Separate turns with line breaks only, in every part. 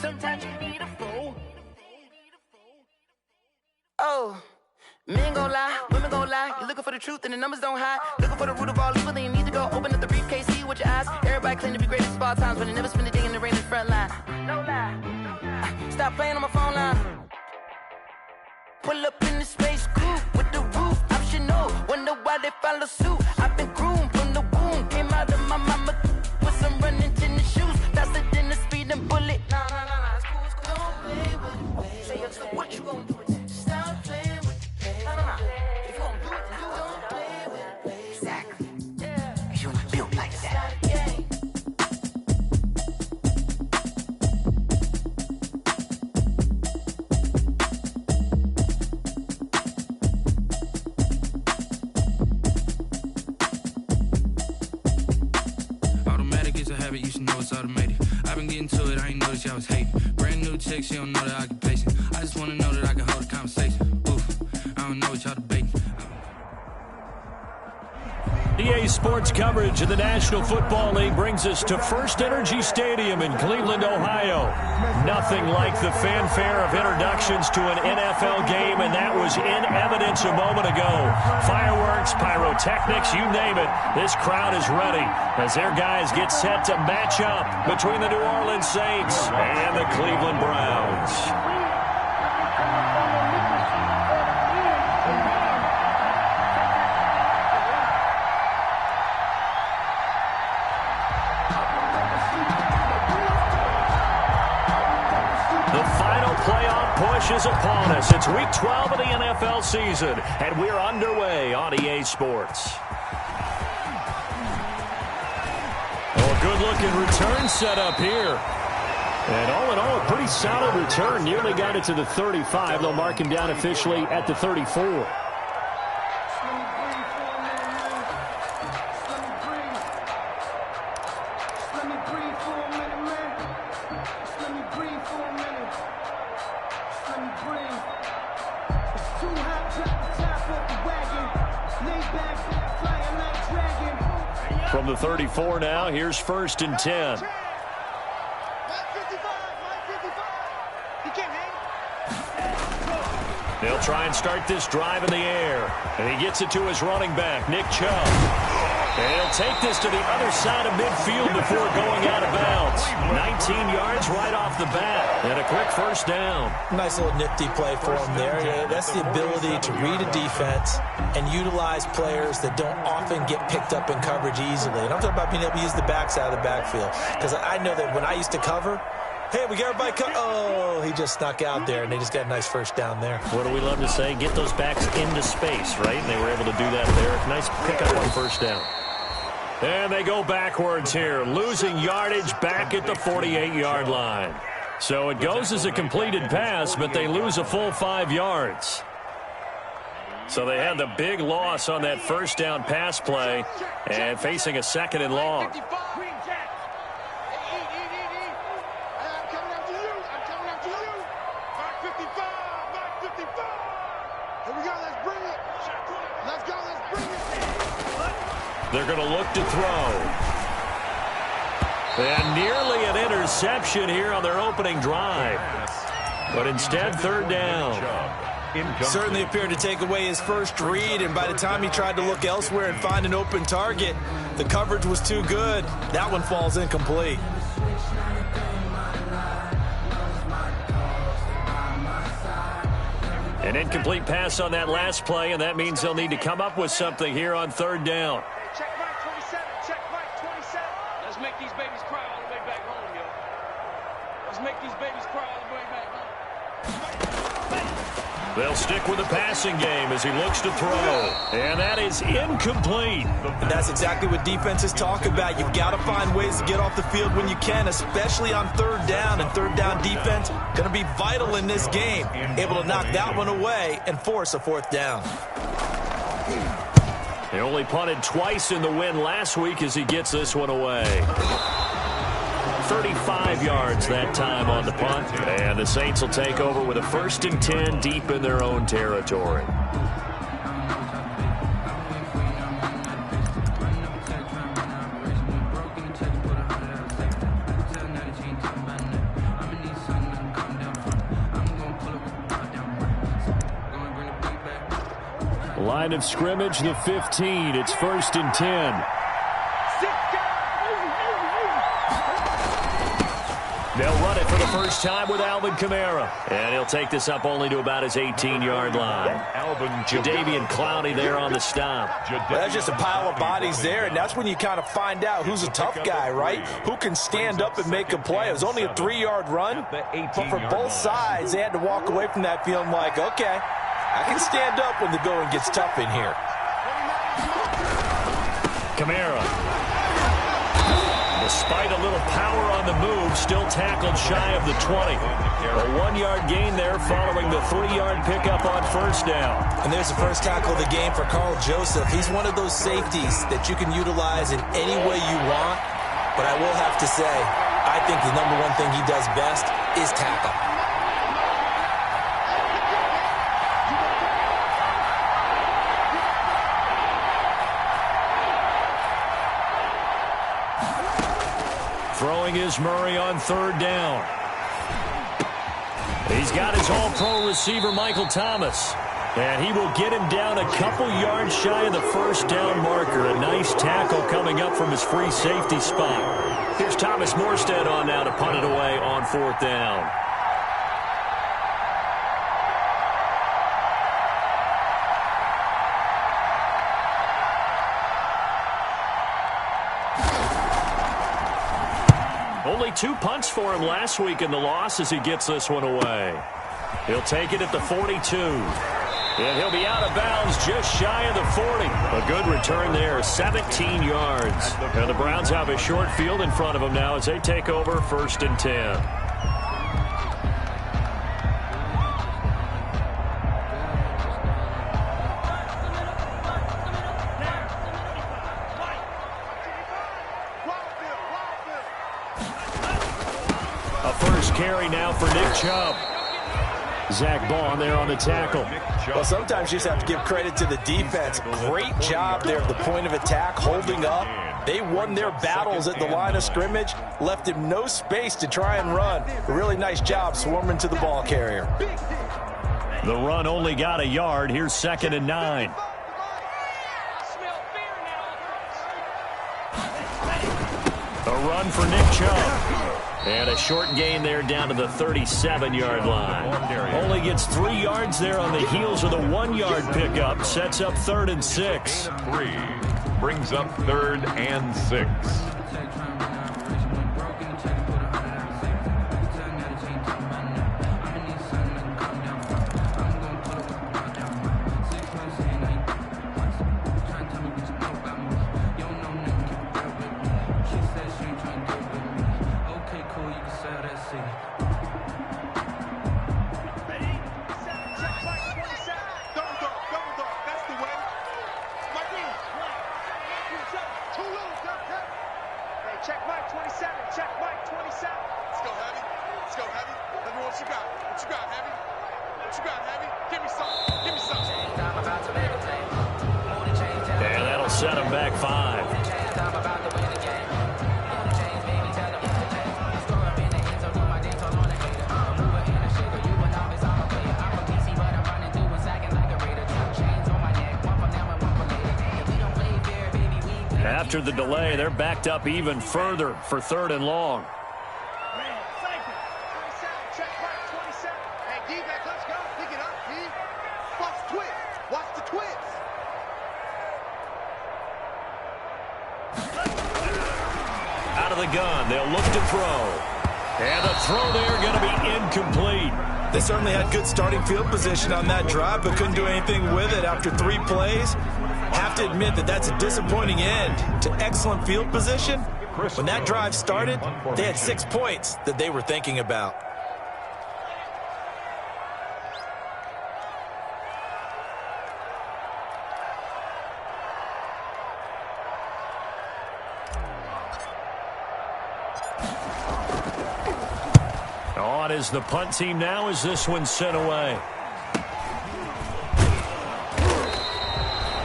Sometimes you need a fool. Oh, men gon' lie, women gon' lie. You're looking for the truth and the numbers don't hide. Looking for the root of all evil, then you need to go open up the briefcase, see with your eyes. Everybody claim to be greatest of all times, but they never spend a day in the rain in the front line. No lie. Stop playing on my phone line. Pull up in the space coupe with the roof optional. Wonder why they follow suit. I've been groomed from the womb. Came out of my mama with some running tennis shoes. Faster than the speeding bullet. Nah, it's cool, it's cool. Don't play with it, baby. Say yo, so what you gon' do with it? Stop playing with it, baby. Nah. If you gon' do it, then you don't play with it, baby. Exactly. Yeah. Cause you ain't built like that.
You should know it's automated. I've been getting to it, I ain't noticed y'all was hating. Brand new chick, she don't know the occupation. I just wanna know that I can hold a conversation. Oof, I don't know what y'all debating.
EA Sports coverage of the National Football League brings us to First Energy Stadium in Cleveland, Ohio. Nothing like the fanfare of introductions to an NFL game, and that was in evidence a moment ago. Fireworks, pyrotechnics, you name it. This crowd is ready as their guys get set to match up between the New Orleans Saints and the Cleveland Browns. Is upon us. It's week 12 of the NFL season, and we're underway on EA Sports. Oh, good-looking return set up here. And all in all, a pretty solid return. Nearly got it to the 35. They'll mark him down officially at the 34. From the 34 now, here's 1st and 10. They'll try and start this drive in the air. And he gets it to his running back, Nick Chubb. And he'll take this to the other side of midfield before going out of bounds. 19 yards right off the bat. And a quick first down.
Nice little nifty play for him there. Yeah, that's the ability to read a defense and utilize players that don't often get picked up in coverage easily. And I'm talking about being able to use the backs out of the backfield. Because I know that when I used to cover, hey, we got everybody oh, he just snuck out there, and they just got a nice first down there.
What do we love to say? Get those backs into space, right? And they were able to do that there. Nice pickup on first down. And they go backwards here, losing yardage back at the 48-yard line. So it goes as a completed pass, but they lose a full 5 yards. So they had the big loss on that first down pass play and facing a 2nd and long. They're going to look to throw. And nearly an interception here on their opening drive. But instead, 3rd down.
Certainly appeared to take away his first read, and by the time he tried to look elsewhere and find an open target, the coverage was too good. That one falls incomplete.
An incomplete pass on that last play, and that means they'll need to come up with something here on 3rd down.
Check Mike 27, check Mike 27. Let's make these babies cry all the way back home, yo. Let's make these babies cry all the way back home.
They'll stick with the passing game as he looks to throw. And that is incomplete.
And that's exactly what defenses talk about. You've got to find ways to get off the field when you can, especially on 3rd down. And 3rd down defense going to be vital in this game. Able to knock that one away and force a 4th down.
They only punted twice in the win last week as he gets this one away. 35 yards that time on the punt. And the Saints will take over with a 1st and 10 deep in their own territory. Line of scrimmage, the 15. It's 1st and 10. They'll run it for the first time with Alvin Kamara. And he'll take this up only to about his 18-yard line. Jadeveon Clowney there on the stop.
Well, that's just a pile of bodies there, and that's when you kind of find out who's a tough guy, right? Who can stand up and make a play. It was only a 3-yard run, but for both sides, they had to walk away from that feeling like, okay, I can stand up when the going gets tough in here.
Kamara. Despite a little power on the move, still tackled shy of the 20. A 1-yard gain there following the 3-yard pickup on first down.
And there's the first tackle of the game for Carl Joseph. He's one of those safeties that you can utilize in any way you want. But I will have to say, I think the number one thing he does best is tackle.
Throwing is Murray on 3rd down. He's got his all-pro receiver, Michael Thomas. And he will get him down a couple yards shy of the first down marker. A nice tackle coming up from his free safety spot. Here's Thomas Morstead on now to punt it away on 4th down. Only 2 punts for him last week in the loss as he gets this one away. He'll take it at the 42. And he'll be out of bounds just shy of the 40. A good return there, 17 yards. And the Browns have a short field in front of them now as they take over 1st and 10. Carry now for Nick Chubb. Zach Bond there on the tackle.
Well, sometimes you just have to give credit to the defense. Great job there at the point of attack, holding up. They won their battles at the line of scrimmage, left him no space to try and run. A really nice job swarming to the ball carrier.
The run only got a yard. Here's 2nd and 9. A run for Nick Chubb. And a short gain there down to the 37-yard line. Only gets 3 yards there on the heels of the 1-yard pickup. Sets up 3rd and 6.
3 brings up 3rd and 6.
And that'll set him back 5. After the delay, they're backed up even further for 3rd and long. Out of the gun, they'll look to throw. And the throw there going to be incomplete.
They certainly had good starting field position on that drive, but couldn't do anything with it after 3 plays. Have to admit that that's a disappointing end to excellent field position. When that drive started, they had 6 points that they were thinking about.
On is the punt team now as this one's sent away.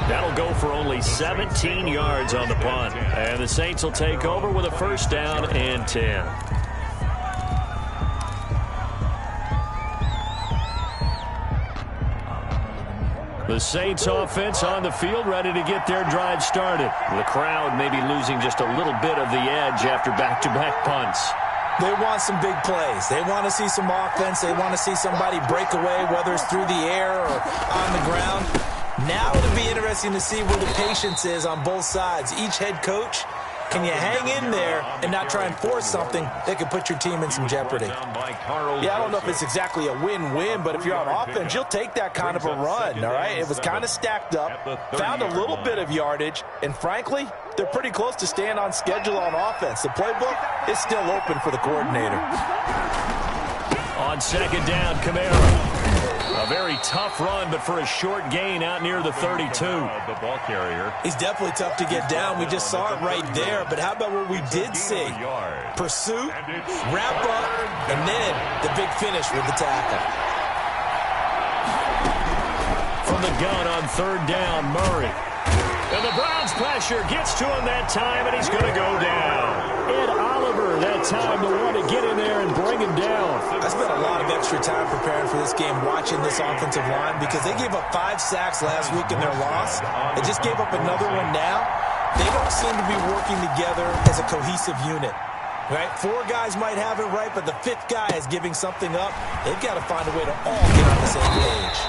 That'll go for only 17 yards on the punt. And the Saints will take over with a 1st down and 10. The Saints offense on the field, ready to get their drive started. The crowd may be losing just a little bit of the edge after back-to-back punts.
They want some big plays. They want to see some offense. They want to see somebody break away, whether it's through the air or on the ground. Now it'll be interesting to see where the patience is on both sides. Each head coach, can you hang in there and not try and force something that could put your team in some jeopardy?
Yeah, I don't know if it's exactly a win-win, but if you're on offense, you'll take that kind of a run, all right? It was kind of stacked up, found a little bit of yardage, and frankly, they're pretty close to staying on schedule on offense. The playbook is still open for the coordinator.
On second down, Kamara. A very tough run, but for a short gain out near the 32.
The ball carrier.
He's definitely tough to get down. We just saw it right there. But how about what we did see? Pursuit, wrap up, and then the big finish with the tackle.
From the gun on third down, Murray. And the Browns pressure gets to him that time, and he's going to go down. Ed Oliver that time to want to get in there and bring him down.
I spent a lot of extra time preparing for this game watching this offensive line because they gave up 5 sacks last week in their loss. They just gave up another one now. They don't seem to be working together as a cohesive unit. Right? 4 guys might have it right, but the 5th guy is giving something up. They've got to find a way to all get on the same page.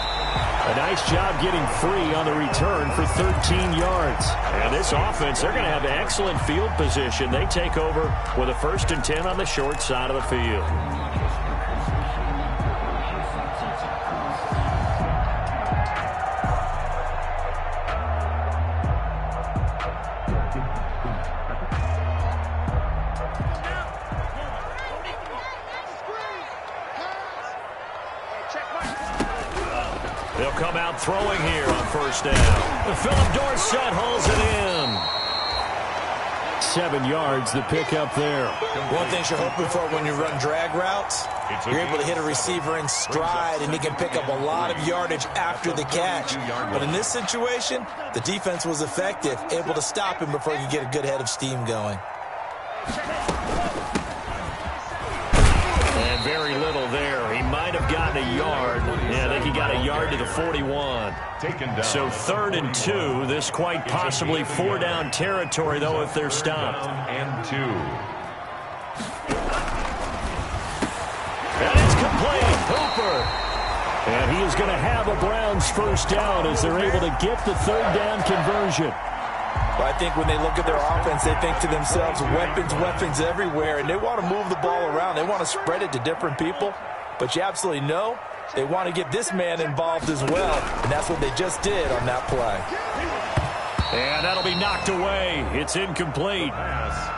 A nice job getting free on the return for 13 yards. And this offense, they're going to have excellent field position. They take over with a 1st and 10 on the short side of the field. They'll come out throwing here on 1st down. Philip Dorsett hauls it in. 7 yards, the pickup there.
One thing you're hoping for when you run drag routes, you're able to hit a receiver in stride, and he can pick up a lot of yardage after the catch. But in this situation, the defense was effective, able to stop him before he could get a good head of steam going.
And very little there. He might have gotten a yard. Yeah, I think he got a yard to the 41. So 3rd and 2. This quite possibly 4-down territory, though, if they're stopped.
And 2.
And it's complete. Hooper. And he is going to have a Browns 1st down as they're able to get the 3rd down conversion.
Well, I think when they look at their offense, they think to themselves, weapons everywhere, and they want to move the ball around. They want to spread it to different people, but you absolutely know they want to get this man involved as well, and that's what they just did on that play.
And that'll be knocked away. It's incomplete.
Pass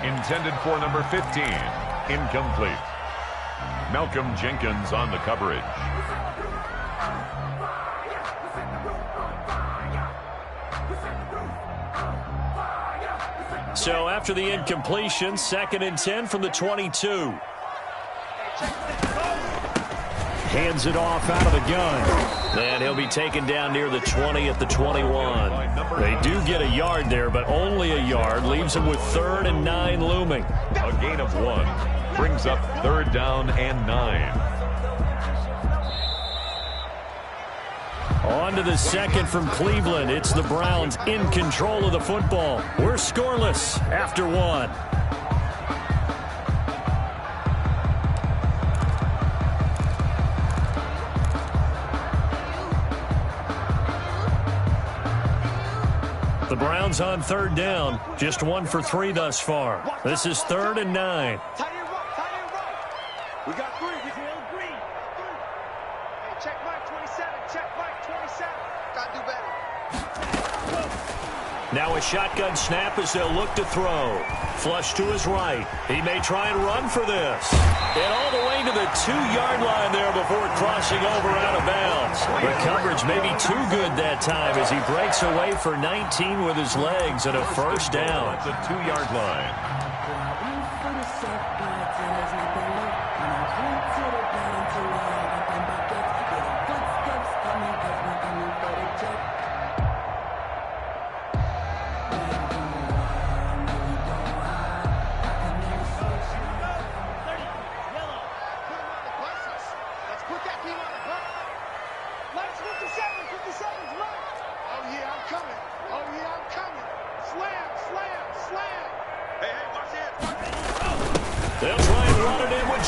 intended for number 15. Incomplete. Malcolm Jenkins on the coverage.
So after the incompletion, 2nd and 10 from the 22. Hands it off out of the gun. And he'll be taken down near the 20 at the 21. They do get a yard there, but only a yard. Leaves him with 3rd and 9 looming.
A gain of 1. Brings up 3rd down and 9.
On to the second from Cleveland. It's the Browns in control of the football. We're scoreless after 1. The Browns on 3rd down. Just 1 for 3 thus far. This is 3rd and 9.
We got 3. We can all agree. Hey, check Mike 27. Check Mike 27. Gotta do better.
Now a shotgun snap as they'll look to throw. Flush to his right. He may try and run for this. And all the way to the 2-yard line there before crossing over out of bounds. The coverage may be too good that time as he breaks away for 19 with his legs and a 1st down.
At the 2-yard line.
Let's put that team on the hunt. Let's 57.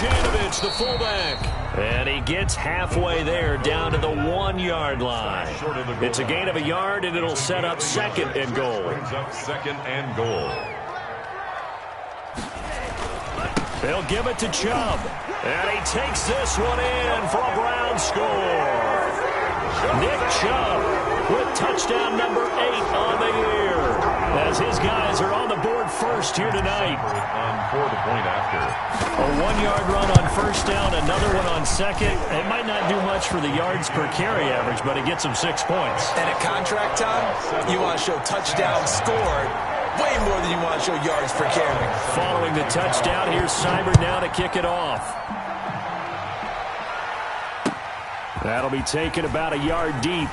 Janovich, the fullback. And he gets halfway there, down to the 1-yard line. It's a gain of a yard, and it'll set up 2nd and goal.
Brings up 2nd and goal.
They'll give it to Chubb. And he takes this one in for a Brown score. Nick Chubb with touchdown number 8 on the year, as his guys are on the board first here tonight.
For the point after.
A 1-yard run on first down, another one on second. It might not do much for the yards per carry average, but it gets him 6 points.
And at contract time, you want to show touchdown scored way more than you want to show yards per carry.
Following the touchdown, here's Seibert now to kick it off. That'll be taken about a yard deep.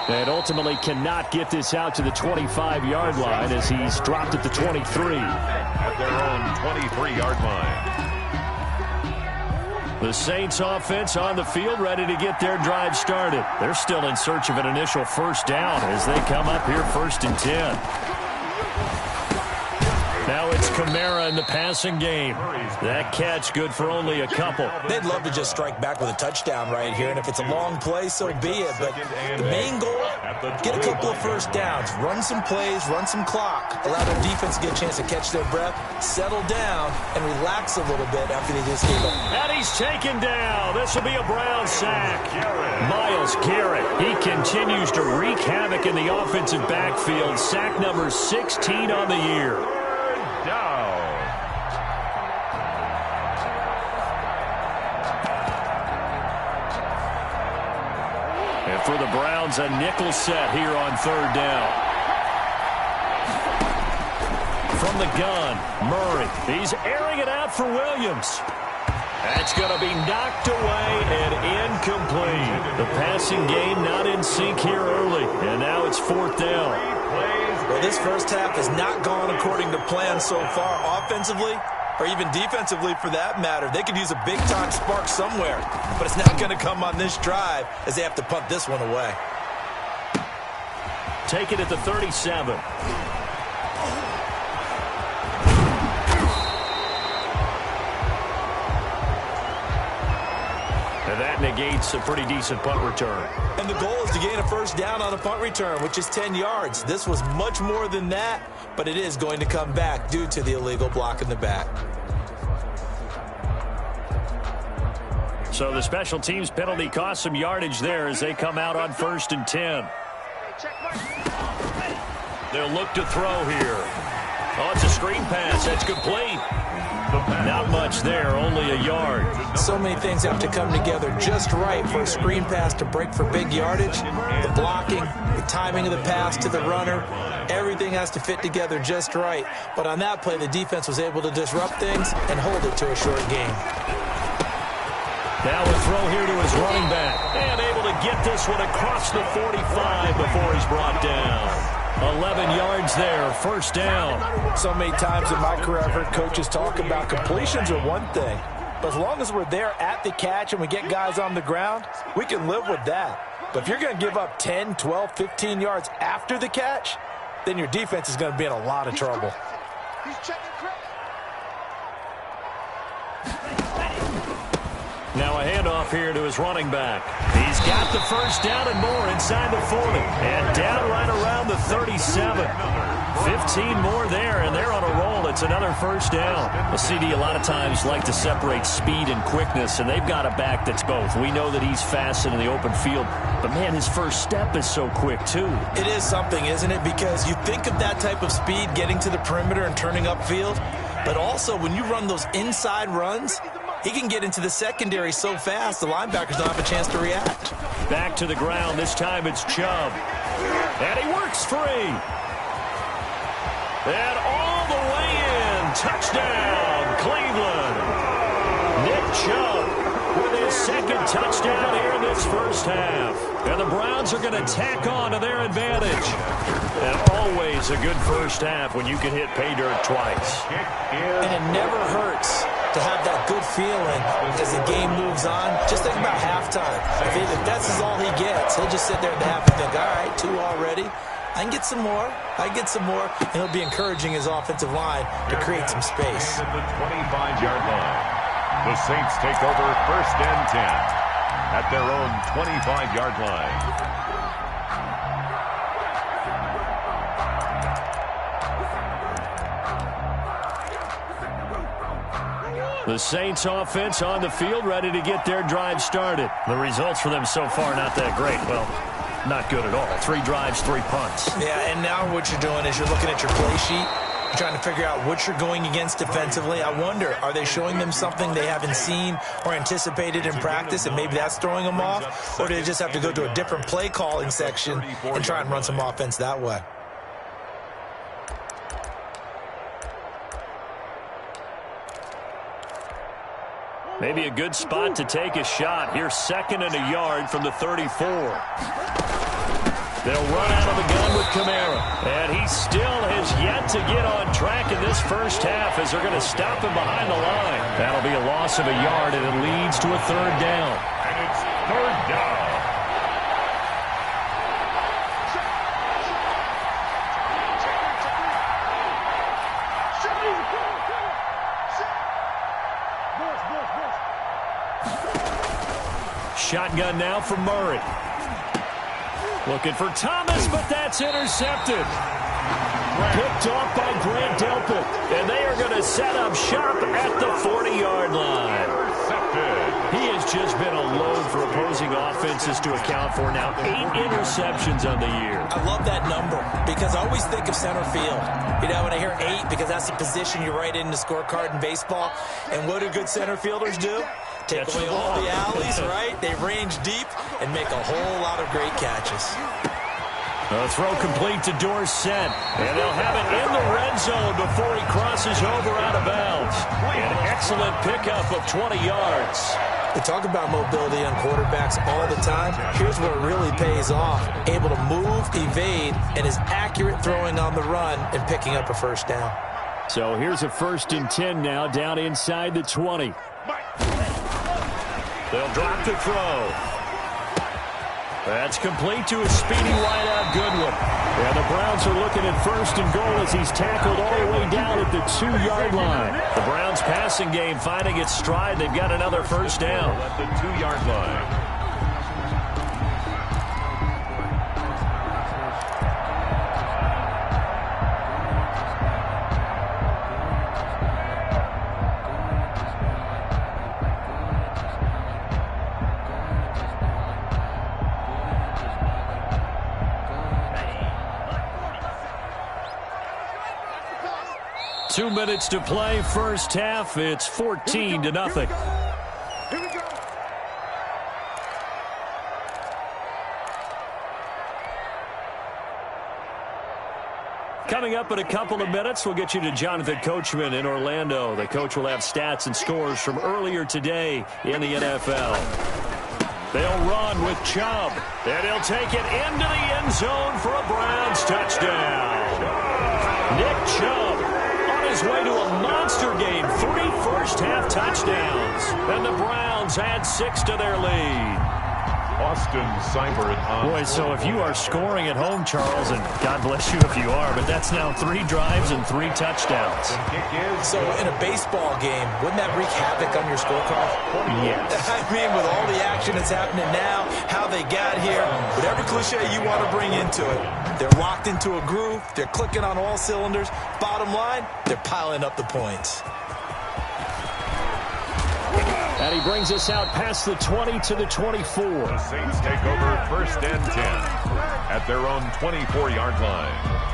And ultimately cannot get this out to the 25-yard line as he's dropped at the 23.
At their own 23-yard line.
The Saints offense on the field, ready to get their drive started. They're still in search of an initial first down as they come up here 1st and 10. Now it's Kamara in the passing game. That catch good for only a couple.
They'd love to just strike back with a touchdown right here, and if it's a long play, so be it. But the main goal, get a couple of first downs, run some plays, run some clock, allow their defense to get a chance to catch their breath, settle down, and relax a little bit after they just gave up.
And he's taken down. This will be a Brown sack. Myles Garrett, he continues to wreak havoc in the offensive backfield. Sack number 16 on the year.
Down.
And for the Browns, a nickel set here on 3rd down. From the gun, Murray. He's airing it out for Williams. That's going to be knocked away and incomplete. The passing game not in sync here early, and now it's 4th down.
Well, this first half has not gone according to plan so far offensively, or even defensively for that matter. They could use a big-time spark somewhere, but it's not going to come on this drive as they have to punt this one away.
Take it at the 37. And that negates a pretty decent punt return.
And the goal is to gain a first down on a punt return, which is 10 yards. This was much more than that, but it is going to come back due to the illegal block in the back.
So the special teams penalty cost some yardage there as they come out on 1st and 10. They'll look to throw here. Oh, it's a screen pass. That's complete. Not much there, only a yard.
So many things have to come together just right for a screen pass to break for big yardage. The blocking, the timing of the pass to the runner, everything has to fit together just right. But on that play, the defense was able to disrupt things and hold it to a short game.
Now a throw here to his running back. And able to get this one across the 45 before he's brought down. 11 yards there, first down.
So many times in my career I've heard coaches talk about completions are one thing, but as long as we're there at the catch and we get guys on the ground, we can live with that. But if you're going to give up 10, 12, 15 yards after the catch, then your defense is going to be in a lot of trouble.
Now a handoff here to his running back. He's got the first down and more inside the 40. And down right around the 37. 15 more there, and they're on a roll. It's another first down. The CD a lot of times like to separate speed and quickness, and they've got a back that's both. We know that he's fast in the open field, but, man, his first step is so quick, too.
It is something, isn't it? Because you think of that type of speed getting to the perimeter and turning upfield, but also when you run those inside runs, he can get into the secondary so fast the linebackers don't have a chance to react.
Back to the ground. This time it's Chubb. And he works free. And all the way in. Touchdown, Cleveland. Nick Chubb with his second touchdown here in this first half. And the Browns are going to tack on to their advantage. And always a good first half when you can hit pay dirt twice.
And it never hurts to have that good feeling as the game moves on. Just think about halftime. If that's all he gets, he'll just sit there at the half and think, all right, 2 already. I can get some more. And it'll be encouraging his offensive line to create some space.
At the 25-yard line, the Saints take over 1st and 10 at their own 25-yard line.
The Saints offense on the field, ready to get their drive started. The results for them so far not that great. Well, not good at all. 3 drives, 3 punts.
Yeah, and now what you're doing is you're looking at your play sheet. You're trying to figure out what you're going against defensively. I wonder, are they showing them something they haven't seen or anticipated in practice, and maybe that's throwing them off? Or do they just have to go to a different play calling section and try and run some offense that way?
Maybe a good spot to take a shot. Here's 2nd and a yard from the 34. They'll run out of the gun with Kamara. And he still has yet to get on track in this first half as they're going to stop him behind the line. That'll be a loss of a yard, and it leads to a 3rd down.
And it's 3rd down.
Shotgun now for Murray. Looking for Thomas, but that's intercepted. Picked off by Grant Delpit. And they are going to set up shop at the 40-yard line. He has just been a load for opposing offenses to account for now. 8 interceptions on the year.
I love that number because I always think of center field. You know, when I hear 8, because that's the position you write in the scorecard in baseball. And what do good center fielders do? Take away all the alleys, right? They range deep and make a whole lot of great catches.
A throw complete to Dorsett. And they'll have it in the red zone before he crosses over out of bounds. An excellent pickup of 20 yards.
We talk about mobility on quarterbacks all the time. Here's where it really pays off. Able to move, evade, and is accurate throwing on the run and picking up a 1st down.
So here's a 1st and 10 now down inside the 20. They'll drop the throw. That's complete to a speedy wideout Goodwin. And the Browns are looking at 1st and goal as he's tackled all the way down at the 2-yard line. The Browns passing game finding its stride. They've got another 1st down.
At the 2-yard line.
2 minutes to play, 1st half. It's 14-0.
Here we go.
Coming up in a couple of minutes, we'll get you to Jonathan Coachman in Orlando. The coach will have stats and scores from earlier today in the NFL. They'll run with Chubb, and he'll take it into the end zone for a Browns touchdown. Nick Chubb on his way to a monster game. 3 first-half touchdowns, and the Browns add 6 to their lead.
Austin Seibert on.
Boy, so if you are scoring at home, Charles, and God bless you if you are, but that's now 3 drives and 3 touchdowns.
So in a baseball game, wouldn't that wreak havoc on your scorecard?
Yes.
I mean, with all the action that's happening now, how they got here, whatever cliche you want to bring into it, they're locked into a groove, they're clicking on all cylinders. Bottom line, they're piling up the points.
And he brings us out past the 20 to the 24.
The Saints take over 1st and 10 at their own 24-yard line.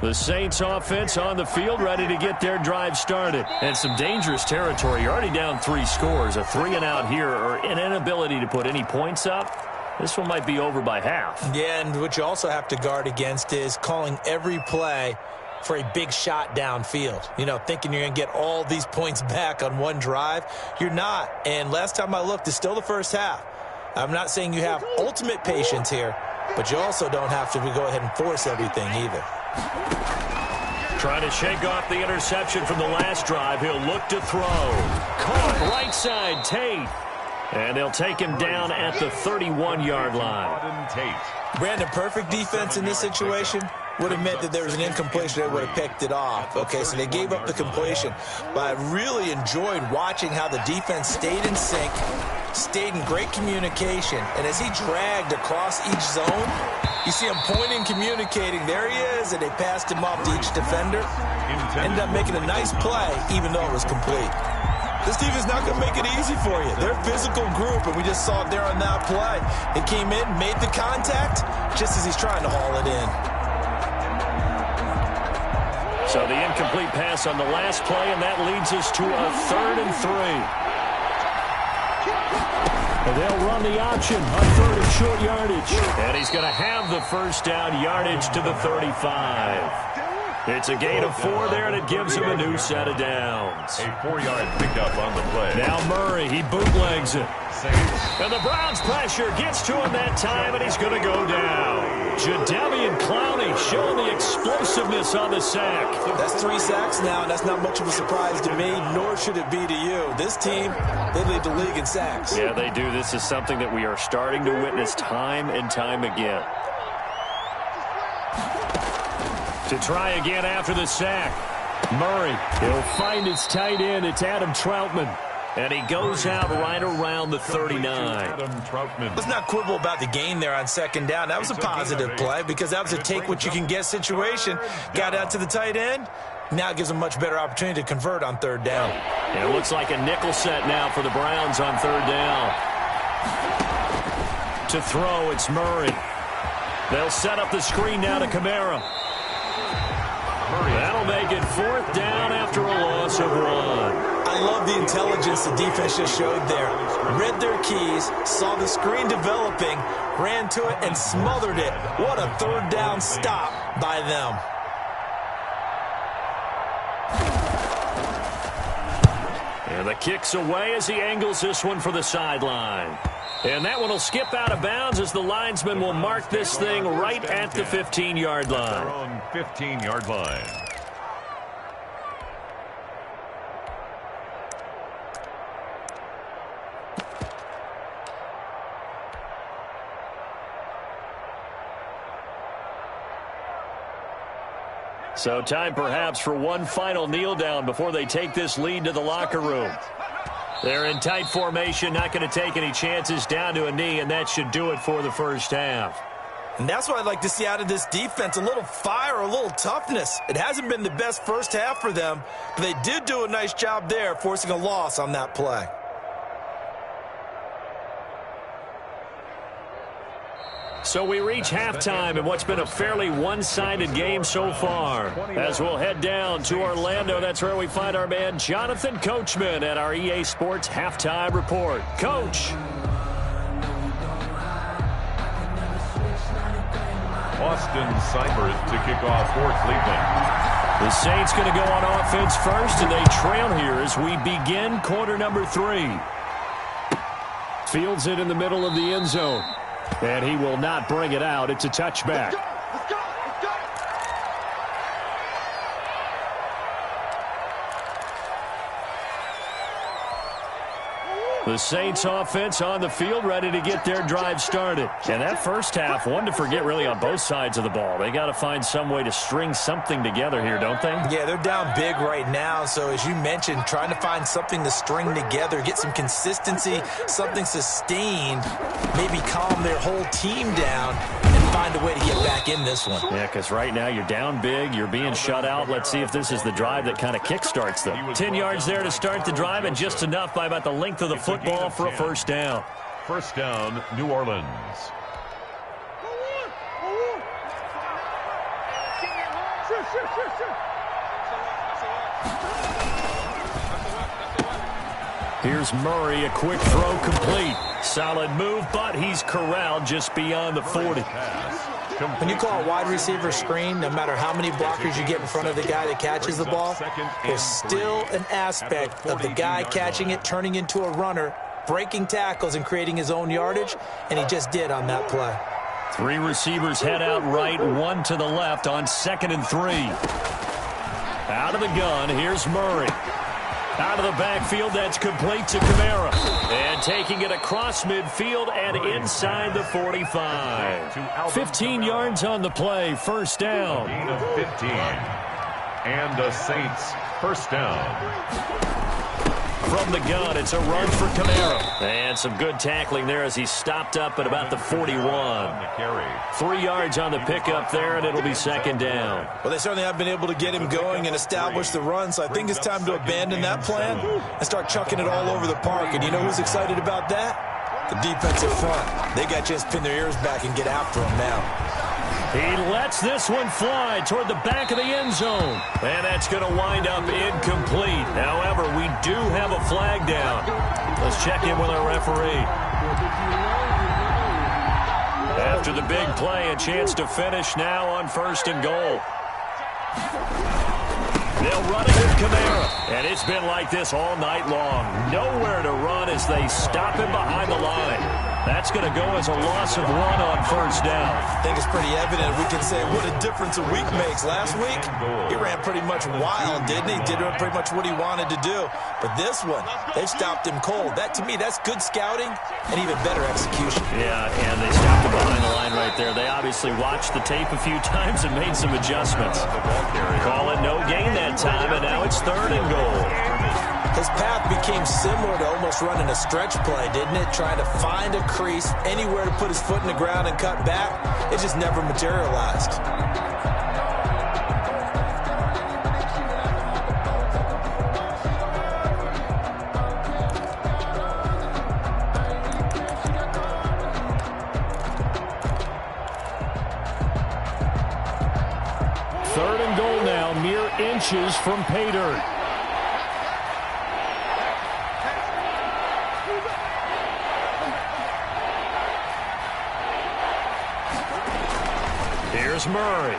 The Saints offense on the field, ready to get their drive started. And some dangerous territory. You're already down 3 scores. A 3-and-out here, or an inability to put any points up. This one might be over by half. Yeah,
and what you also have to guard against is calling every play for a big shot downfield. You know, thinking you're going to get all these points back on one drive. You're not. And last time I looked, it's still the first half. I'm not saying you have ultimate patience here, but you also don't have to go ahead and force everything either.
Trying to shake off the interception from the last drive. He'll look to throw. Caught right side, Tate. And they'll take him down at the 31-yard line.
Brandon, perfect defense in this situation would have meant that there was an incompletion. They would have picked it off. Okay, so they gave up the completion. But I really enjoyed watching how the defense stayed in sync, stayed in great communication. And as he dragged across each zone, you see him pointing, communicating. There he is, and they passed him off to each defender. Ended up making a nice play, even though it was complete. This defense is not going to make it easy for you. They're a physical group, and we just saw it there on that play. He came in, made the contact, just as he's trying to haul it in.
So the incomplete pass on the last play, and that leads us to a 3rd and 3. And they'll run the option on 3rd and short yardage. And he's going to have the first down yardage to the 35. It's a gain of 4 there, and it gives him a new set of downs.
A 4-yard pickup on the play.
Now Murray, he bootlegs it. And the Browns' pressure gets to him that time, and he's going to go down. Jadeveon Clowney showing the explosiveness on the sack.
That's 3 sacks now, and that's not much of a surprise to me, nor should it be to you. This team, they lead the league in sacks.
Yeah, they do. This is something that we are starting to witness time and time again. To try again after the sack. Murray, he'll find his tight end. It's Adam Troutman. And he goes out right around the 39.
Let's not quibble about the gain there on 2nd down. That was a positive play because that was a take-what-you-can-get situation. Got out to the tight end. Now it gives them a much better opportunity to convert on 3rd down.
And it looks like a nickel set now for the Browns on 3rd down. To throw, it's Murray. They'll set up the screen now to Kamara. That'll make it 4th down after a loss of 1.
I love the intelligence the defense just showed there. Read their keys, saw the screen developing, ran to it, and smothered it. What a 3rd down stop by them.
And the kick's away as he angles this one for the sideline. And that one will skip out of bounds as the linesman will mark this thing right at the 15-yard line.
Their own 15-yard line.
So time perhaps for one final kneel down before they take this lead to the locker room. They're in tight formation, not going to take any chances, down to a knee, and that should do it for the first half.
And that's what I'd like to see out of this defense, a little fire, a little toughness. It hasn't been the best first half for them, but they did do a nice job there, forcing a loss on that play.
So we reach halftime in what's been a fairly one-sided game so far. As we'll head down to Orlando, that's where we find our man Jonathan Coachman at our EA Sports Halftime Report. Coach.
Austin Seibert to kick off for Cleveland.
The Saints going to go on offense first, and they trail here as we begin quarter number 3. Fields it in the middle of the end zone. And he will not bring it out. It's a touchback.
Let's go!
The Saints offense on the field, ready to get their drive started. And that first half, one to forget really on both sides of the ball. They got to find some way to string something together here, don't they?
Yeah, they're down big right now. So as you mentioned, trying to find something to string together, get some consistency, something sustained, maybe calm their whole team down and find a way to get back in this one.
Yeah, because right now you're down big, you're being shut out. Let's see if this is the drive that kind of kickstarts them. 10 yards there to start the drive, and just enough by about the length of the football for a first down.
First down, New Orleans.
Here's Murray, a quick throw complete. Solid move, but he's corralled just beyond the 40.
When you call a wide receiver screen, no matter how many blockers you get in front of the guy that catches the ball, there's still an aspect of the guy catching it, turning into a runner, breaking tackles and creating his own yardage, and he just did on that play.
Three receivers head out right, one to the left on 2nd and 3. Out of the gun, here's Murray. Out of the backfield, that's complete to Kamara. And taking it across midfield and inside the 45. 15 yards on the play, first down.
Gain of 15. And the Saints, first down.
From the gun, it's a run for Kamara. And some good tackling there as he stopped up at about the 41. 3 yards on the pickup there, and it'll be second down.
Well, they certainly have been able to get him going and establish the run, so I think it's time to abandon that plan and start chucking it all over the park. And you know who's excited about that? The defensive front. They got to just pin their ears back and get after him now.
He lets this one fly toward the back of the end zone. And that's going to wind up incomplete. However, we do have a flag down. Let's check in with our referee. After the big play, a chance to finish now on 1st and goal. They'll run it with Kamara. And it's been like this all night long. Nowhere to run as they stop him behind the line. That's going to go as a loss of 1 on 1st down.
I think it's pretty evident. We can say what a difference a week makes. Last week, he ran pretty much wild, didn't he? Did pretty much what he wanted to do. But this one, they've stopped him cold. That, to me, that's good scouting and even better execution.
Yeah, and they stopped him behind the line right there. They obviously watched the tape a few times and made some adjustments. Call it no gain that time, and now it's 3rd and goal.
His path became similar to almost running a stretch play, didn't it? Trying to find a crease, anywhere to put his foot in the ground and cut back. It just never materialized.
Third and goal now, mere inches from pay dirt. Here's Murray.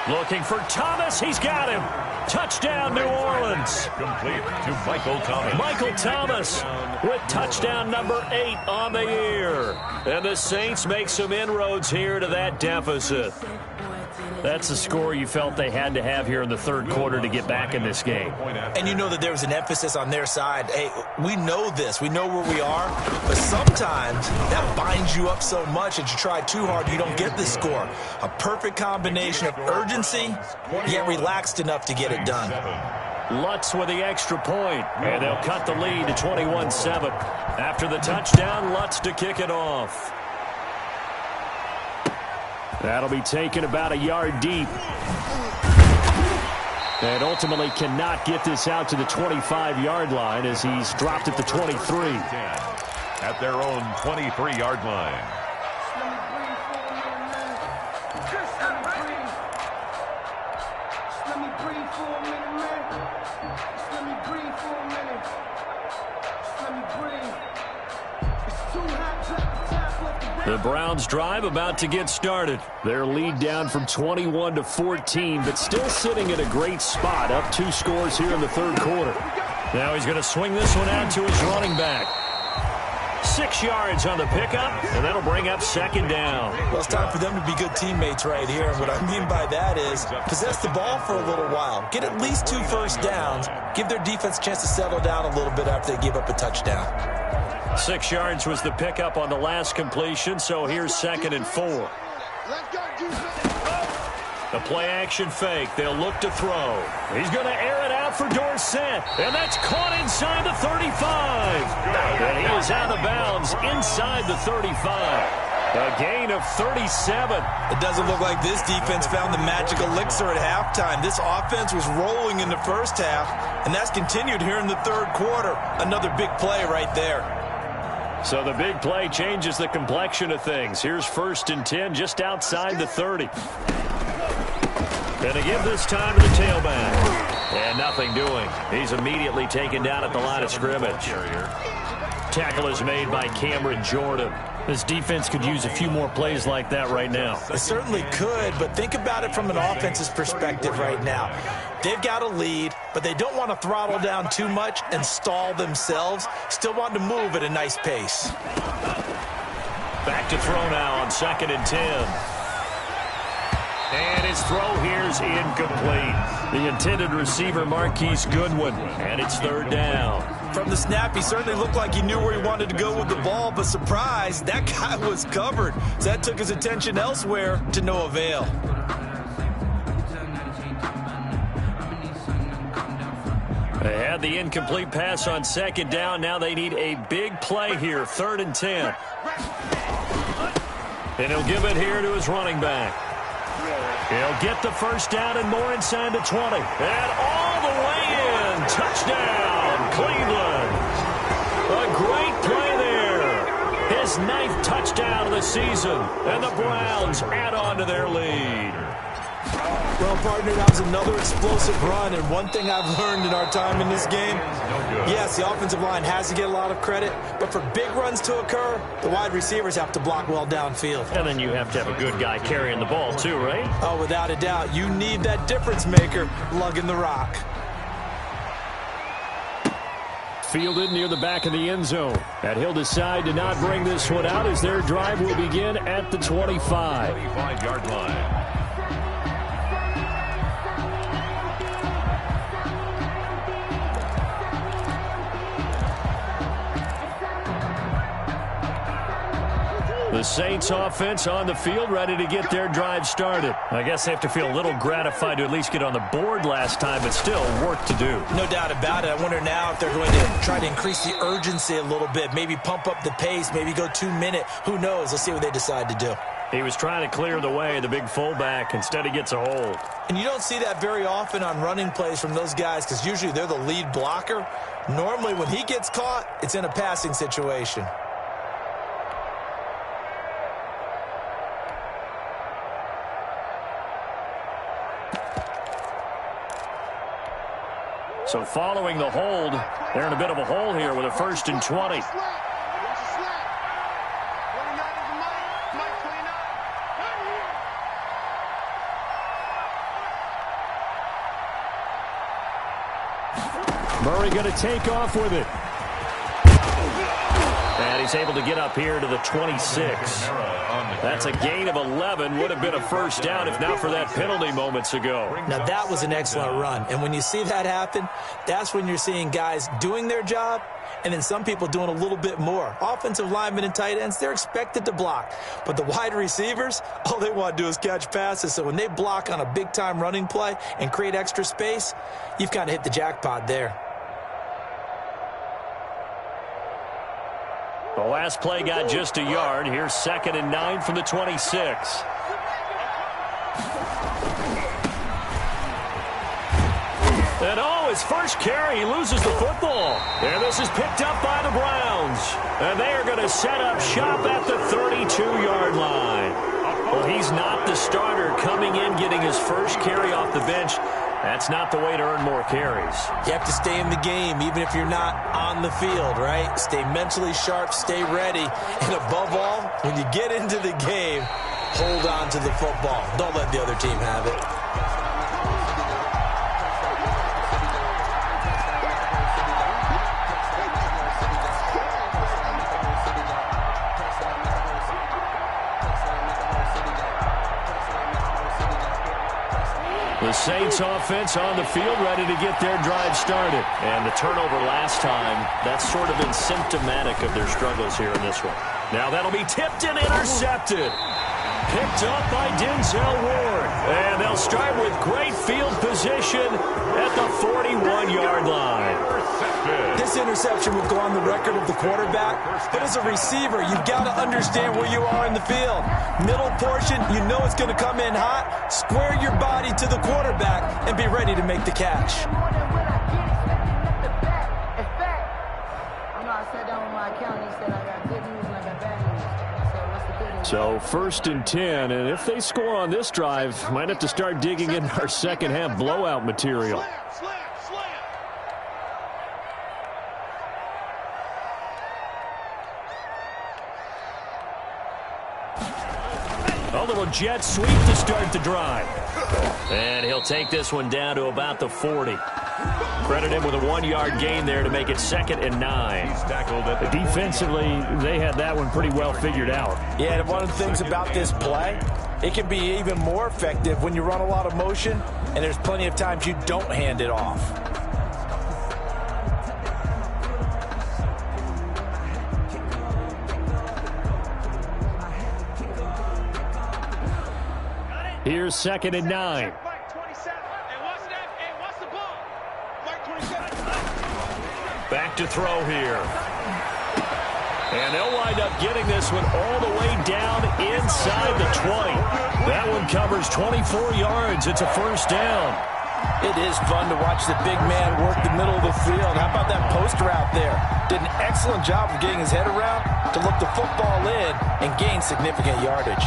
Looking for Thomas. He's got him. Touchdown, New Orleans.
Complete to Michael Thomas.
Michael Thomas with touchdown number 8 on the year. And the Saints make some inroads here to that deficit. That's the score you felt they had to have here in the 3rd quarter to get back in this game.
And you know that there was an emphasis on their side. Hey, we know this. We know where we are. But sometimes that binds you up so much that you try too hard, you don't get the score. A perfect combination of urgency, yet relaxed enough to get it done.
Lutz with the extra point, and they'll cut the lead to 21-7. After the touchdown, Lutz to kick it off. That'll be taken about a yard deep. And ultimately cannot get this out to the 25-yard line as he's dropped at the 23.
At their own 23-yard line.
The Browns drive about to get started. Their lead down from 21 to 14, but still sitting in a great spot, up 2 scores here in the 3rd quarter. Now he's going to swing this one out to his running back. 6 yards on the pickup, and that'll bring up 2nd down.
Well, it's time for them to be good teammates right here. And what I mean by that is possess the ball for a little while. Get at least 2 first downs. Give their defense a chance to settle down a little bit after they give up a touchdown.
6 yards was the pickup on the last completion, so here's 2nd and 4. The play-action fake. They'll look to throw. He's going to air it out for Dorsett, and that's caught inside the 35. And he is out of bounds inside the 35. A gain of 37.
It doesn't look like this defense found the magic elixir at halftime. This offense was rolling in the first half, and that's continued here in the 3rd quarter. Another big play right there.
So the big play changes the complexion of things. Here's 1st and 10 just outside the 30. And again this time to the tailback. And nothing doing. He's immediately taken down at the line of scrimmage. Tackle is made by Cameron Jordan. This defense could use a few more plays like that right now.
It certainly could, but think about it from an offense's perspective right now. They've got a lead, but they don't want to throttle down too much and stall themselves. Still want to move at a nice pace.
Back to throw now on 2nd and 10. And his throw here's incomplete. The intended receiver, Marquise Goodwin, and it's 3rd down.
From the snap, he certainly looked like he knew where he wanted to go with the ball, but surprise, that guy was covered. So that took his attention elsewhere to no avail.
They had the incomplete pass on 2nd down. Now they need a big play here, 3rd and 10. And he'll give it here to his running back. He'll get the 1st down and more inside the 20. And all the way in. Touchdown, Cleveland. A great play there. His 9th touchdown of the season. And the Browns add on to their lead.
Well, partner, that was another explosive run, and one thing I've learned in our time in this game, yes, the offensive line has to get a lot of credit, but for big runs to occur, the wide receivers have to block well downfield.
And then you have to have a good guy carrying the ball too, right?
Oh, without a doubt. You need that difference maker lugging the rock.
Fielded near the back of the end zone. And he'll decide to not bring this one out as their drive will begin at the 25.
25-yard line.
The Saints offense on the field, ready to get their drive started. I guess they have to feel a little gratified to at least get on the board last time, but still work to do.
No doubt about it. I wonder now if they're going to try to increase the urgency a little bit, maybe pump up the pace, maybe go 2-minute. Who knows? Let's see what they decide to do.
He was trying to clear the way, the big fullback. Instead, he gets a hold.
And you don't see that very often on running plays from those guys because usually they're the lead blocker. Normally, when he gets caught, it's in a passing situation.
So following the hold, they're in a bit of a hole here with a 1st and 20. Murray going to take off with it. And he's able to get up here to the 26. That's a gain of 11. Would have been a 1st down if not for that penalty moments ago.
Now, that was an excellent run. And when you see that happen, that's when you're seeing guys doing their job and then some people doing a little bit more. Offensive linemen and tight ends, they're expected to block. But the wide receivers, all they want to do is catch passes. So when they block on a big-time running play and create extra space, you've kind of hit the jackpot there.
The last play got just a yard. Here's 2nd and 9 from the 26. And his first carry, he loses the football. And this is picked up by the Browns. And they are going to set up shop at the 32-yard line. Well, he's not the starter coming in, getting his first carry off the bench. That's not the way to earn more carries.
You have to stay in the game, even if you're not on the field, right? Stay mentally sharp, stay ready. And above all, when you get into the game, hold on to the football. Don't let the other team have it.
The Saints offense on the field, ready to get their drive started. And the turnover last time, that's sort of been symptomatic of their struggles here in this one. Now that'll be tipped and intercepted. Picked up by Denzel Ward. And they'll start with great field position at the 41-yard line.
This interception will go on the record of the quarterback, but as a receiver, you've got to understand where you are in the field. Middle portion, you know it's going to come in hot. Square your body to the quarterback and be ready to make the catch.
So 1st and 10, and if they score on this drive, might have to start digging in our second half blowout material. A little jet sweep to start the drive. And he'll take this one down to about the 40. Credit him with a 1-yard gain there to make it 2nd and 9.
Defensively, they had that one pretty well figured out.
Yeah, and one of the things about this play, it can be even more effective when you run a lot of motion, and there's plenty of times you don't hand it off.
Here's 2nd and 9. Back to throw here. And they'll wind up getting this one all the way down inside the 20. That one covers 24 yards. It's a 1st down.
It is fun to watch the big man work the middle of the field. How about that post route there? Did an excellent job of getting his head around to look the football in and gain significant yardage.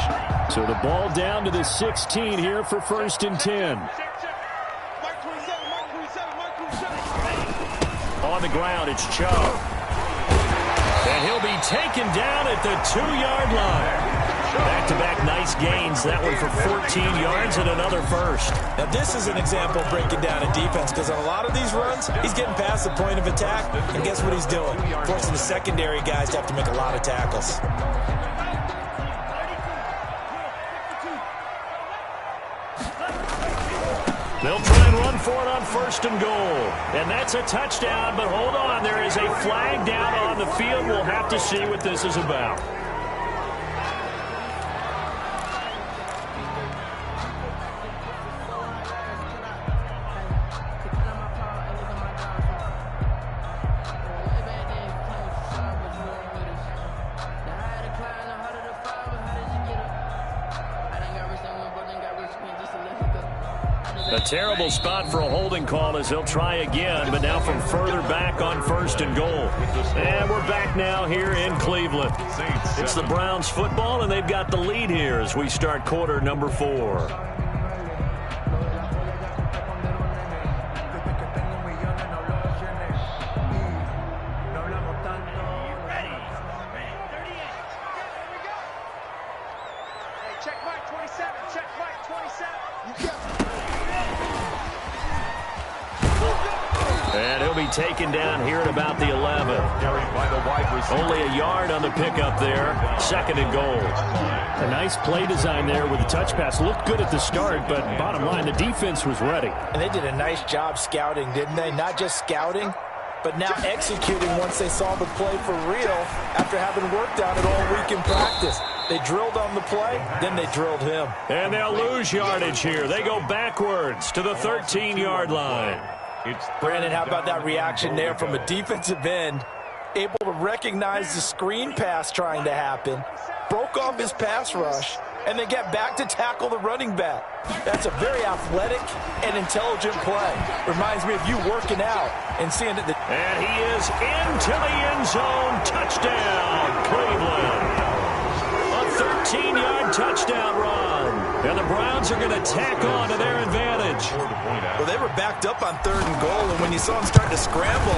So the ball down to the 16 here for 1st and 10. On the ground, it's Chubb. And he'll be taken down at the 2-yard line. Back-to-back nice gains. That one for 14 yards and another 1st.
Now, this is an example of breaking down a defense because on a lot of these runs, he's getting past the point of attack, and guess what he's doing? Forcing the secondary guys to have to make a lot of tackles.
They'll try and run for it on 1st and goal. And that's a touchdown, but hold on. There is a flag down on the field. We'll have to see what this is about. A terrible spot for a holding call as they'll try again, but now from further back on 1st and goal. And we're back now here in Cleveland. It's the Browns football, and they've got the lead here as we start quarter number 4. And he'll be taken down here at about the 11. Only a yard on the pickup there. 2nd and goal.
A nice play design there with the touch pass. Looked good at the start, but bottom line, the defense was ready.
And they did a nice job scouting, didn't they? Not just scouting, but now executing once they saw the play for real after having worked on it all week in practice. They drilled on the play, then they drilled him.
And they'll lose yardage here. They go backwards to the 13-yard line.
Brandon, how about that reaction there from a defensive end? Able to recognize the screen pass trying to happen, broke off his pass rush, and then get back to tackle the running back. That's a very athletic and intelligent play. Reminds me of you working out and seeing it.
And he is into the end zone. Touchdown, Cleveland. A 13-yard touchdown run. And the Browns are going to tack on to their advantage.
Well, they were backed up on 3rd and goal, and when you saw him start to scramble,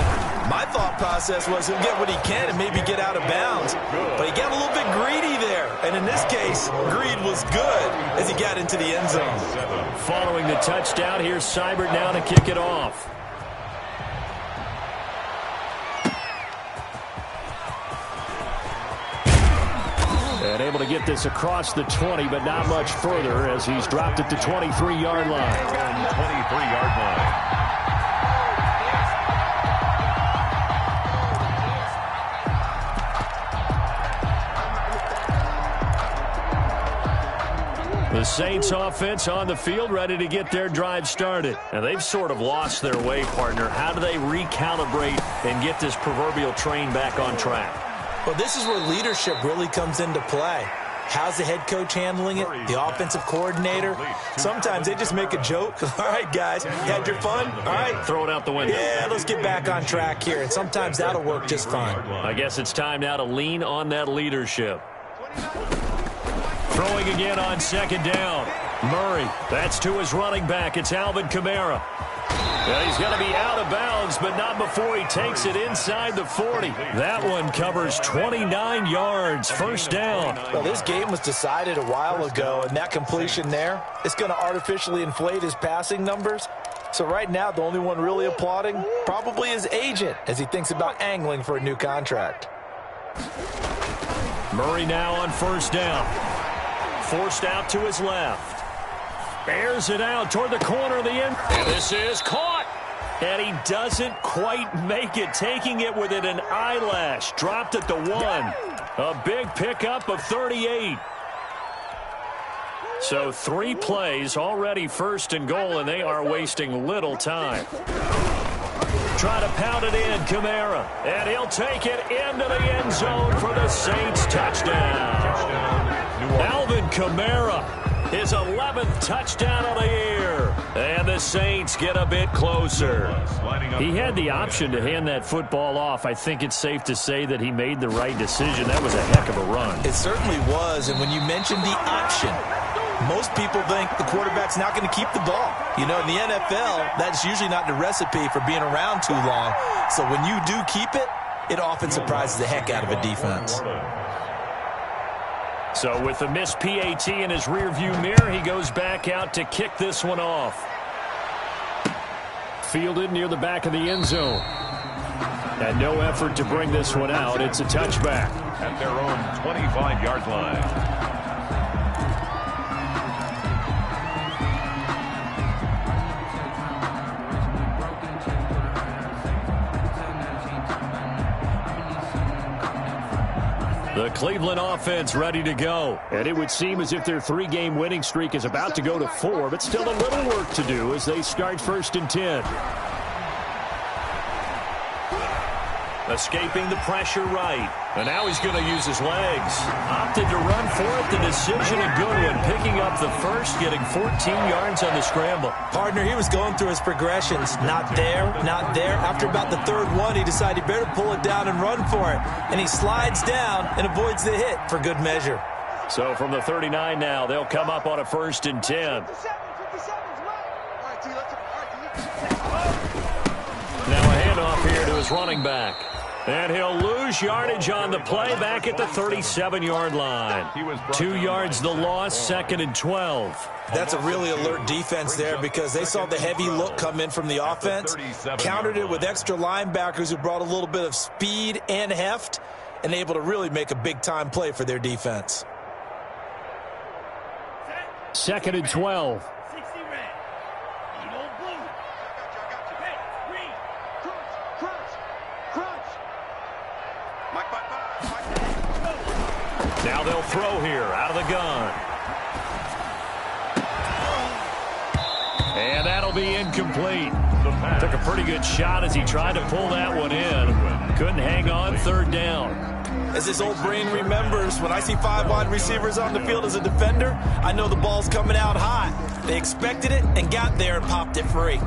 my thought process was he'll get what he can and maybe get out of bounds. But he got a little bit greedy there, and in this case, greed was good as he got into the end zone.
Following the touchdown, here's Seibert now to kick it off. And able to get this across the 20, but not much further as he's dropped it to 23-yard line.
23-yard line.
The Saints offense on the field ready to get their drive started. And they've sort of lost their way, partner. How do they recalibrate and get this proverbial train back on track?
Well, this is where leadership really comes into play. How's the head coach handling it? The offensive coordinator? Sometimes they just make a joke. All right, guys, you had your fun? All right.
Throw it out the window.
Yeah, let's get back on track here. And sometimes that'll work just fine.
I guess it's time now to lean on that leadership. Throwing again on 2nd down. Murray, that's to his running back. It's Alvin Kamara. Well, he's going to be out of bounds, but not before he takes it inside the 40. That one covers 29 yards, 1st down.
Well, this game was decided a while ago, and that completion there is going to artificially inflate his passing numbers. So right now, the only one really applauding probably his agent as he thinks about angling for a new contract.
Murray now on first down. Forced out to his left. Airs it out toward the corner of the end. And this is caught. And he doesn't quite make it, taking it within an eyelash. Dropped at the 1. A big pickup of 38. So 3 plays, already first and goal, and they are wasting little time. Try to pound it in, Kamara. And he'll take it into the end zone for the Saints touchdown. Alvin Kamara, his 11th touchdown of the year. And the Saints get a bit closer. He had the option to hand that football off. I think it's safe to say that he made the right decision. That was a heck of a run.
It certainly was, and when you mentioned the option, most people think the quarterback's not going to keep the ball. You know, in the NFL, that's usually not the recipe for being around too long. So when you do keep it, it often surprises the heck out of a defense.
So with the missed PAT in his rearview mirror, he goes back out to kick this one off. Fielded near the back of the end zone. And no effort to bring this one out. It's a touchback.
At their own 25-yard line.
The Cleveland offense ready to go. And it would seem as if their 3-game winning streak is about to go to 4, but still a little work to do as they start first and 10. Escaping the pressure right. And now he's going to use his legs. Opted to run for it. The decision a good one. Picking up the first, getting 14 yards on the scramble.
Partner, he was going through his progressions. Not there, not there. After about the 3rd one, he decided he better pull it down and run for it. And he slides down and avoids the hit for good measure.
So from the 39 now, they'll come up on a first and 10. Now a handoff here to his running back. And he'll lose yardage on the play back at the 37-yard line. 2 yards the loss, 2nd and 12.
That's a really alert defense there because they saw the heavy look come in from the offense, countered it with extra linebackers who brought a little bit of speed and heft, and able to really make a big-time play for their defense.
2nd and 12. Now they'll throw here out of the gun. And that'll be incomplete. Took a pretty good shot as he tried to pull that one in. Couldn't hang on, 3rd down.
As this old brain remembers, when I see 5 wide receivers on the field as a defender, I know the ball's coming out hot. They expected it and got there and popped it free.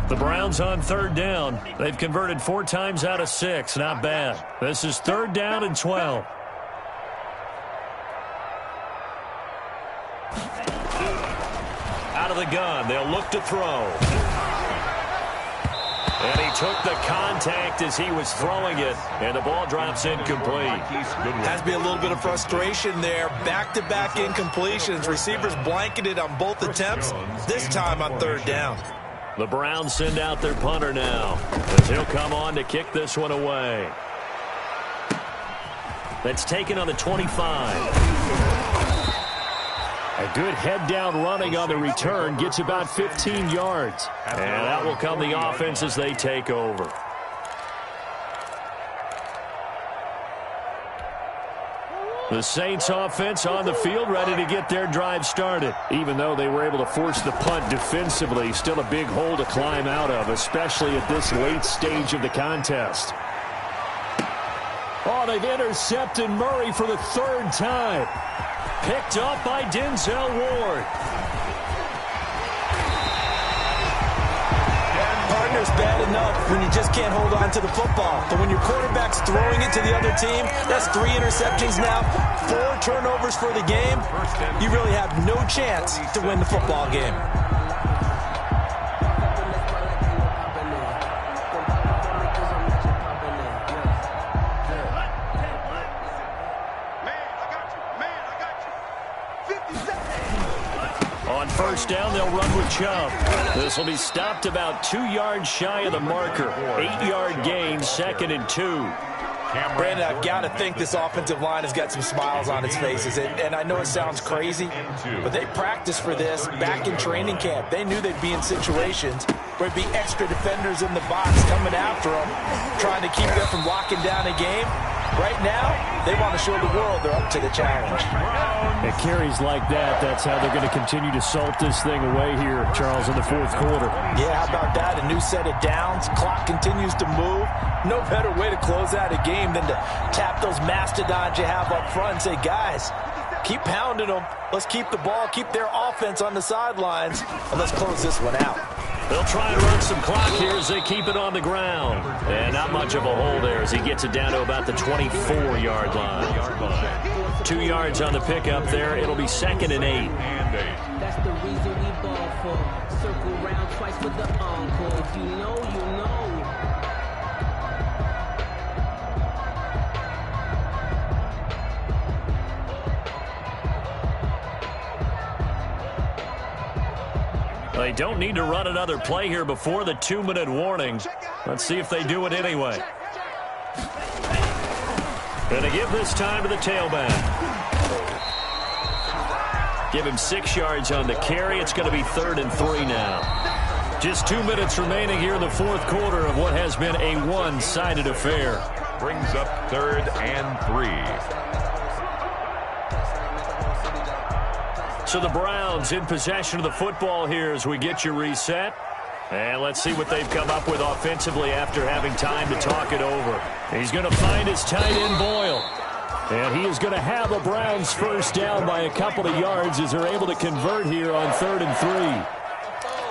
The Browns on 3rd down. They've converted 4 times out of 6. Not bad. This is 3rd down and 12. Out of the gun. They'll look to throw. And he took the contact as he was throwing it. And the ball drops incomplete.
Has to be a little bit of frustration there. Back-to-back incompletions. Receivers blanketed on both attempts. This time on 3rd down.
The Browns send out their punter now as he'll come on to kick this one away. That's taken on the 25. A good head-down running on the return gets about 15 yards. And that will come the offense as they take over. The Saints offense on the field ready to get their drive started. Even though they were able to force the punt defensively, still a big hole to climb out of, especially at this late stage of the contest. Oh, they've intercepted Murray for the 3rd time. Picked up by Denzel Ward.
Partner's bad enough when you just can't hold on to the football. But when your quarterback's throwing it to the other team, that's 3 interceptions now, 4 turnovers for the game. You really have no chance to win the football game.
Man, I got you. 50
first down, they'll run with Chubb. This will be stopped about 2 yards shy of the marker. 8-yard gain, 2nd and 2.
Brandon, I've got to think this offensive line has got some smiles on its faces. And I know it sounds crazy, but they practiced for this back in training camp. They knew they'd be in situations where there'd be extra defenders in the box coming after them, trying to keep them from locking down a game. Right now, they want to show the world they're up to the challenge.
It carries like that. That's how they're going to continue to salt this thing away here, Charles, in the 4th quarter.
Yeah, how about that? A new set of downs. Clock continues to move. No better way to close out a game than to tap those mastodons you have up front and say, guys, keep pounding them. Let's keep the ball, keep their offense on the sidelines, and let's close this one out.
They'll try and run some clock here as they keep it on the ground. And not much of a hole there as he gets it down to about the 24-yard line. 2 yards on the pickup there. It'll be 2nd and 8.
That's the reason we ball for. Circle round twice for the encore. If you know, you know.
They don't need to run another play here before the 2-minute warning. Let's see if they do it anyway. Going to give this time to the tailback. Give him 6 yards on the carry. It's going to be 3rd and 3 now. Just 2 minutes remaining here in the 4th quarter of what has been a one-sided affair.
Brings up 3rd and 3.
So the Browns in possession of the football here as we get you reset. And let's see what they've come up with offensively after having time to talk it over. He's going to find his tight end Boyle. And he is going to have the Browns first down by a couple of yards as they're able to convert here on 3rd and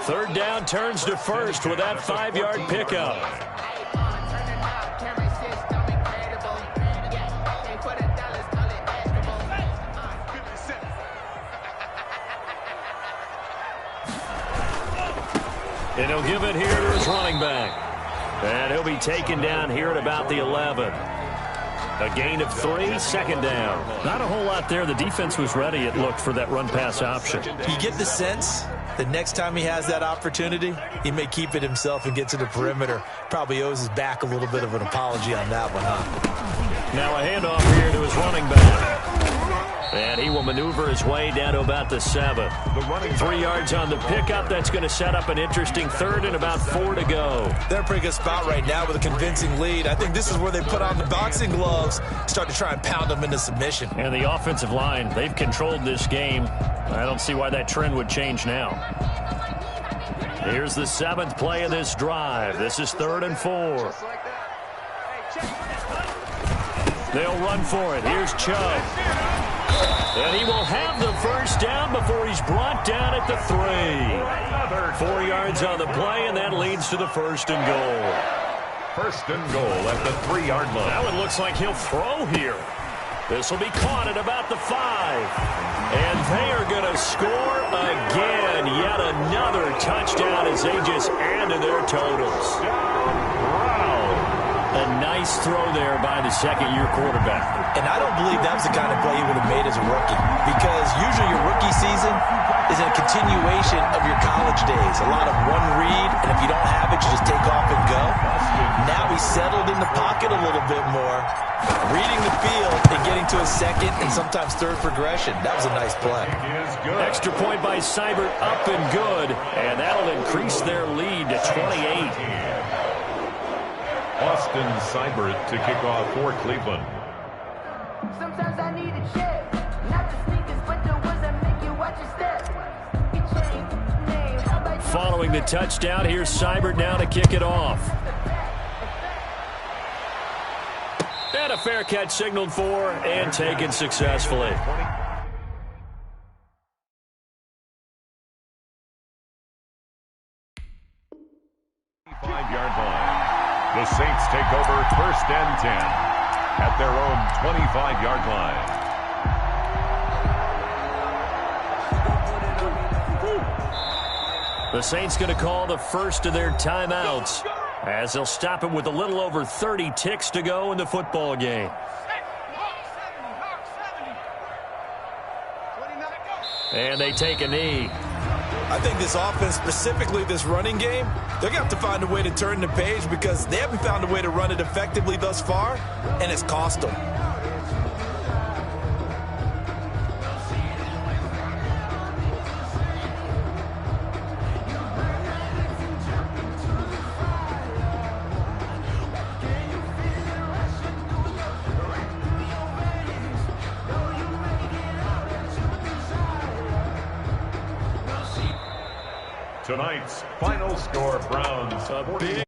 3. 3rd down turns to 1st with that 5-yard pickup. And he'll give it here to his running back. And he'll be taken down here at about the 11. A gain of 3, 2nd down. Not a whole lot there. The defense was ready, it looked, for that run-pass option.
You get the sense that next time he has that opportunity, he may keep it himself and get to the perimeter. Probably owes his back a little bit of an apology on that one, huh?
Now a handoff here to his running back. And he will maneuver his way down to about the 7. 3 yards on the pickup. That's going to set up an interesting 3rd and about 4 to go.
They're in a pretty good spot right now with a convincing lead. I think this is where they put on the boxing gloves, start to try and pound them into submission.
And the offensive line, they've controlled this game. I don't see why that trend would change now. Here's the 7th play of this drive. This is 3rd and 4. They'll run for it. Here's Chubb. And he will have the first down before he's brought down at the 3. 4 yards on the play, and that leads to the 1st and goal.
1st and goal at the 3-yard line.
Now it looks like he'll throw here. This will be caught at about the 5. And they are going to score again. Yet another touchdown as they just add to their totals. A nice throw there by the 2nd-year quarterback.
And I don't believe that was the kind of play he would have made as a rookie, because usually your rookie season is a continuation of your college days. A lot of one read, and if you don't have it, you just take off and go. Now he's settled in the pocket a little bit more, reading the field and getting to a 2nd and sometimes 3rd progression. That was a nice play.
Extra point by Seibert, up and good, and that'll increase their lead to 28.
Austin Seibert to kick off for Cleveland.
Sometimes I need a check, not the sneakers, but the ones that make you watch your step.
Following the touchdown, here's Seibert now to kick it off. And a fair catch signaled for and taken successfully.
5-yard line. The Saints take over 1st and 10 at their own 25-yard line.
The Saints going to call the first of their timeouts as they'll stop it with a little over 30 ticks to go in the football game. And they take a knee.
I think this offense, specifically this running game, they're going to have to find a way to turn the page because they haven't found a way to run it effectively thus far, and it's cost them.
Tonight's final score, Browns 40.